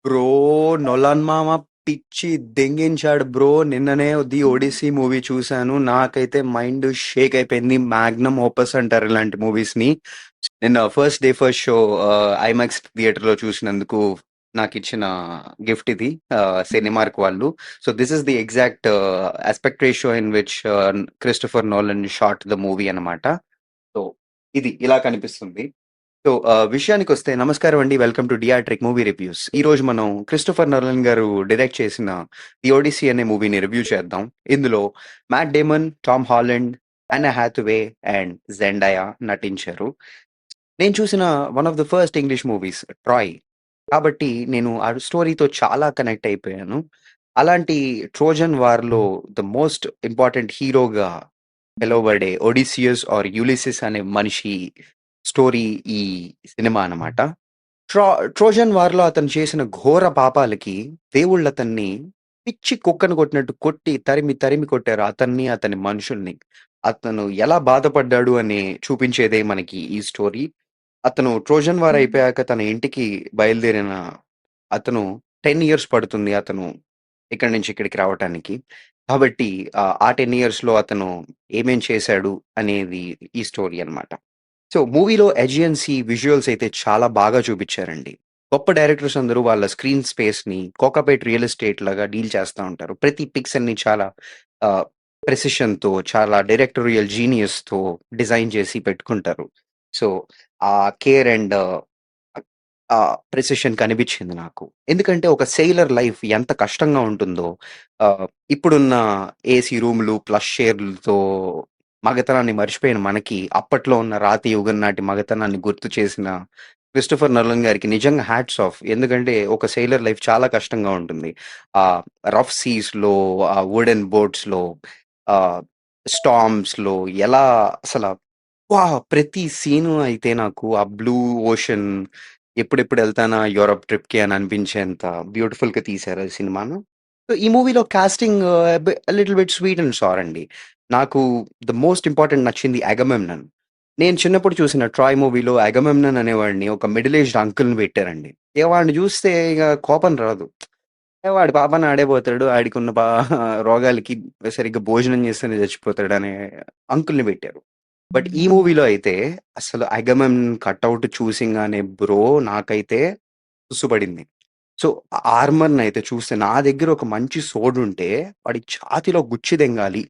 Bro 'నొలాన్ మామ' పిచ్చి దెంగించాడు bro. నిన్ననే 'ది ఒడిస్సీ' మూవీ చూశాను. నాకైతే మైండ్ షేక్ అయిపోయింది. 'మాగ్నమ్ ఓపస్' అంటారు ఇలాంటి మూవీస్‌ని. నిన్న first day first show IMAX థియేటర్‌లో చూసినందుకు నాకిచ్చిన గిఫ్ట్ ఇది సినిమార్క్ వాళ్ళు. So, this is the exact aspect ratio in which Christopher Nolan shot the movie అన్నమాట. సో, ఇది ఇలా కనిపిస్తుంది. సో, విషయానికొస్తే నమస్కారం అండి. వెల్కమ్ టు 'డిఆర్‌ట్రిక్ మూవీ రివ్యూస్'. ఈరోజు మనం క్రిస్టోఫర్ నోలన్ గారు డైరెక్ట్ చేసిన 'ది ఒడిస్సీ' అనే మూవీని రివ్యూ చేద్దాం. ఇందులో mat Daemon, Tom Holland, Yana హ్యాథవే and జెండయా నటించారు. నేను చూసిన one of the first English movies 'Troy'. కాబట్టి నేను ఆ స్టోరీతో చాలా కనెక్ట్ అయిపోయాను. అలాంటి 'ట్రోజన్ వార్‌లో' ద మోస్ట్ ఇంపార్టెంట్ హీరోగా పిలువబడే 'ఒడిసియస్' ఆర్ 'యులిసిస్' అనే మనిషి స్టోరీ ఈ సినిమా అన్నమాట. ట్రో 'ట్రోజన్ వార్‌లో' అతను చేసిన ఘోర పాపాలకి దేవుళ్ళతన్ని పిచ్చి కుక్కను కొట్టినట్టు కొట్టి తరిమి తరిమి కొట్టారు. అతన్ని, అతని మనుషుల్ని. అతను ఎలా బాధపడ్డాడు అని చూపించేదే మనకి ఈ స్టోరీ. అతను 'ట్రోజన్ వార్' అయిపోయాక తన ఇంటికి బయలుదేరిన అతను 10 ఇయర్స్ పడుతుంది అతను ఇక్కడి నుంచి ఇక్కడికి రావటానికి. కాబట్టి ఆ 10 ఇయర్స్‌లో అతను ఏమేం చేశాడు అనేది ఈ స్టోరీ అన్నమాట. సో, మూవీలో ఎజియన్సీ విజువల్స్ అయితే చాలా బాగా చూపిచ్చారండి. గొప్ప డైరెక్టర్స్ అందరూ వాళ్ళ స్క్రీన్ స్పేస్‌ని కోకాపేట్ రియల్ ఎస్టేట్ లాగా డీల్ చేస్తా ఉంటారు. ప్రతి పిక్సెల్‌ని చాలా ఆహ్, ప్రెసిషన్‌తో, చాలా డైరెక్టోరియల్ జీనియస్‌తో డిజైన్ చేసి పెట్టుకుంటారు. సో, ఆ కేర్ అండ్ ప్రెసిషన్ కనిపిచ్చింది నాకు. ఎందుకంటే ఒక సెయిలర్ లైఫ్ ఎంత కష్టంగా ఉంటుందో ఆహ్, ఇప్పుడున్న ఏసీ రూములు, ప్లస్ షేర్‌లతో మగతనాన్ని మర్చిపోయిన మనకి, అప్పట్లో ఉన్న రాతి యుగం నాటి మగతనాన్ని గుర్తు చేసిన క్రిస్టోఫర్ నోలన్ గారికి నిజంగా హ్యాట్స్ ఆఫ్. ఎందుకంటే ఒక సెయిలర్ లైఫ్ చాలా కష్టంగా ఉంటుంది. ఆహ్, రఫ్ సీస్‌లో, వుడెన్ బోట్స్‌లో, ఆహ్, స్టార్మ్స్‌లో ఎలా అసల ప్రతి సీను అయితే నాకు ఆ బ్లూ ఓషన్ ఎప్పుడెప్పుడు ఎళ్తానా యూరప్ ట్రిప్‌కి అని అనిపించేంత బ్యూటిఫుల్‌గా తీశారు ఆ సినిమాను. సో, ఈ మూవీలో casting little bit sweet and sour అండి. నాకు ద మోస్ట్ ఇంపార్టెంట్ నచ్చింది 'అగమెమ్నన్'. నేను చిన్నప్పుడు చూసిన 'ట్రాయ్' మూవీలో 'అగమెమ్నన్' అనేవాడిని ఒక మిడిల్ ఏజ్డ్ అంకుల్‌ని పెట్టారండి. ఇగ వాడిని చూస్తే ఇగ కోపం రాదు. వాడి పాపాన ఆడే పోతాడు. ఆడికున్న రోగాలకి సరిగ్గా భోజనం చేస్తేనే చచ్చిపోతాడనే అంకుల్‌ని పెట్టారు. బట్ ఈ మూవీలో అయితే అసలు 'అగమెమ్నన్' కటౌట్ చూసింగానే బ్రో నాకైతే ఉస్సుపడింది. సో, ఆర్మర్‌నయితే చూస్తే నా దగ్గర ఒక మంచి సోడుంటే వాడి ఛాతీలో గుచ్చి దెంగాలి